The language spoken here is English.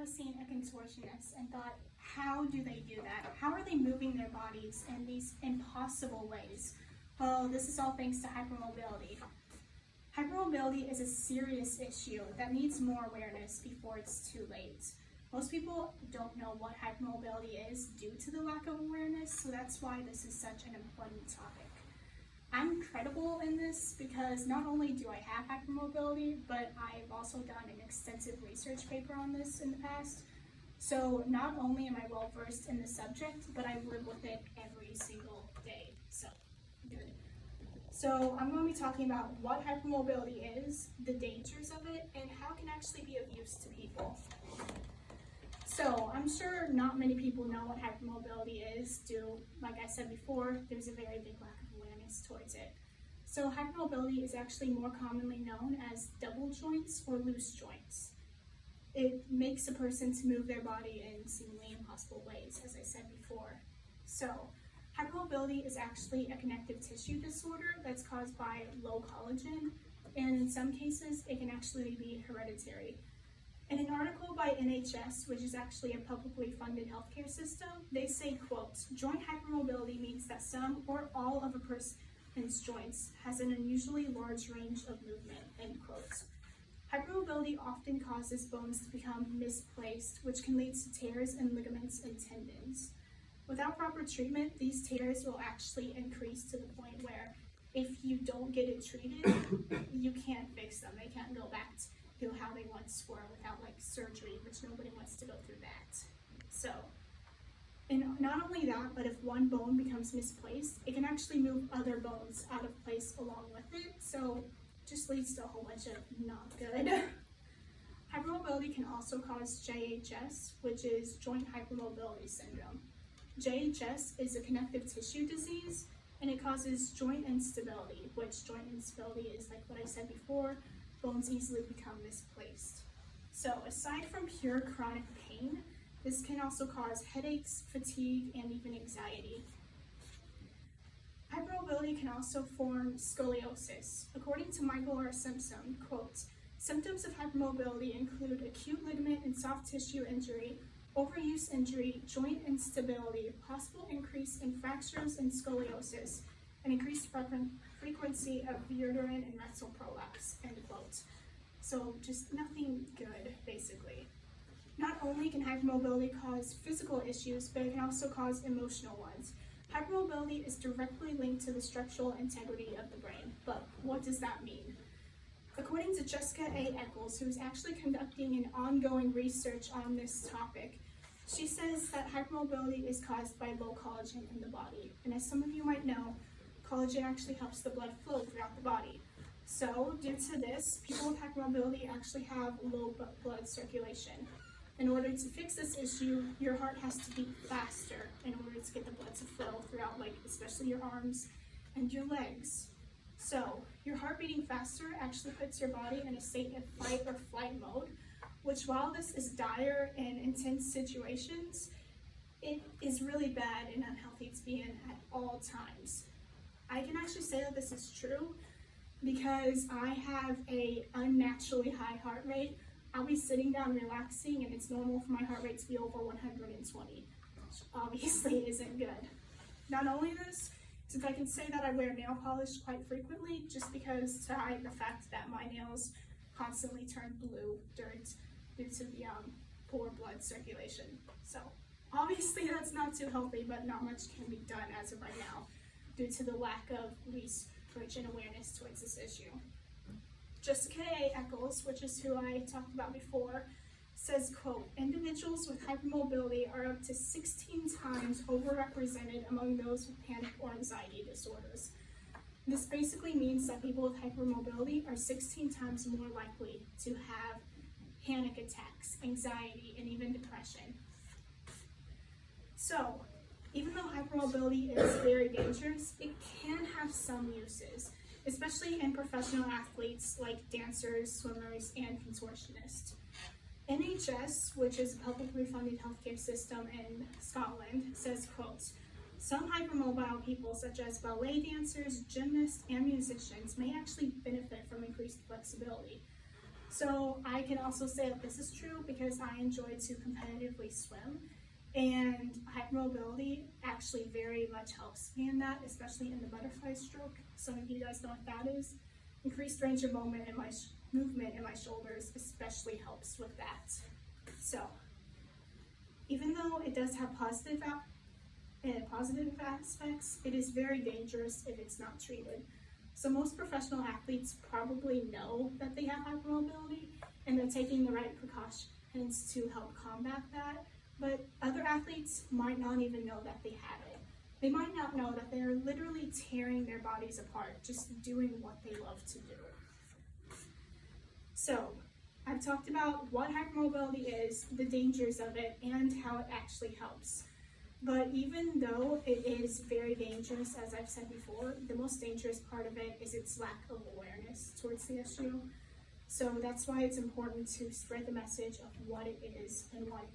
ever seen a contortionist and thought, how do they do that? How are they moving their bodies in these impossible ways? Well, this is all thanks to hypermobility. Hypermobility is a serious issue that needs more awareness before it's too late. Most people don't know what hypermobility is due to the lack of awareness, so that's why this is such an important topic. I'm credible in this because not only do I have hypermobility, but I've also done an extensive research paper on this in the past. So not only am I well versed in the subject, but I live with it every single day. So, good. So I'm going to be talking about what hypermobility is, the dangers of it, and how it can actually be of use to people. So I'm sure not many people know what hypermobility is due, like I said before, there's a very big lack of awareness towards it. So hypermobility is actually more commonly known as double joints or loose joints. It makes a person to move their body in seemingly impossible ways, as I said before. So hypermobility is actually a connective tissue disorder that's caused by low collagen, and in some cases it can actually be hereditary. In an article by NHS, which is actually a publicly funded healthcare system, they say, quote, joint hypermobility means that some or all of a person's joints has an unusually large range of movement, end quote. Hypermobility often causes bones to become misplaced, which can lead to tears in ligaments and tendons. Without proper treatment, these tears will actually increase to the point where if you don't get it treated, you can't fix them. They can't go back to how they once were without like surgery, which nobody wants to go through that. So, and not only that, but if one bone becomes misplaced, it can actually move other bones out of place along with it. So just leads to a whole bunch of not good. Hypermobility can also cause JHS, which is joint hypermobility syndrome. JHS is a connective tissue disease, and it causes joint instability, which joint instability is like what I said before, bones easily become misplaced. So aside from pure chronic pain, this can also cause headaches, fatigue, and even anxiety. Hypermobility can also form scoliosis. According to Michael R. Simpson, quote, symptoms of hypermobility include acute ligament and soft tissue injury, overuse injury, joint instability, possible increase in fractures and scoliosis, and increased frequency of uterine and rectal prolapse, end quote. So just nothing good, basically. Not only can hypermobility cause physical issues, but it can also cause emotional ones. Hypermobility is directly linked to the structural integrity of the brain, but what does that mean? According to Jessica A. Eccles, who is actually conducting an ongoing research on this topic, she says that hypermobility is caused by low collagen in the body. And as some of you might know, collagen actually helps the blood flow throughout the body. So due to this, people with hypermobility actually have low blood circulation. In order to fix this issue, your heart has to beat faster in order to get the blood to flow throughout, like especially your arms and your legs. So your heart beating faster actually puts your body in a state of fight or flight mode, which while this is dire and intense situations, it is really bad and unhealthy to be in at all times. I can actually say that this is true because I have a unnaturally high heart rate. I'll be sitting down relaxing and it's normal for my heart rate to be over 120, which obviously isn't good. Not only this, since I can say that I wear nail polish quite frequently just because to hide the fact that my nails constantly turn blue due to the poor blood circulation. So obviously that's not too healthy, but not much can be done as of right now due to the lack of research and awareness towards this issue. Jessica A. Eccles, which is who I talked about before, says, quote, individuals with hypermobility are up to 16 times overrepresented among those with panic or anxiety disorders. This basically means that people with hypermobility are 16 times more likely to have panic attacks, anxiety, and even depression. So, even though hypermobility is very dangerous, it can have some uses, especially in professional athletes like dancers, swimmers, and contortionists. NHS, which is a publicly funded healthcare system in Scotland, says, quote, some hypermobile people such as ballet dancers, gymnasts, and musicians may actually benefit from increased flexibility. So I can also say that this is true because I enjoy to competitively swim, and hypermobility actually very much helps me in that, especially in the butterfly stroke. Some of you guys know what that is. Increased range of movement in my shoulders especially helps with that. So even though it does have positive aspects, it is very dangerous if it's not treated. So most professional athletes probably know that they have hypermobility and they're taking the right precautions to help combat that, but other athletes might not even know that they have it. They might not know that they're literally tearing their bodies apart just doing what they love to do. So I've talked about what hypermobility is, the dangers of it, and how it actually helps. But even though it is very dangerous, as I've said before, the most dangerous part of it is its lack of awareness towards the issue. So that's why it's important to spread the message of what it is and what it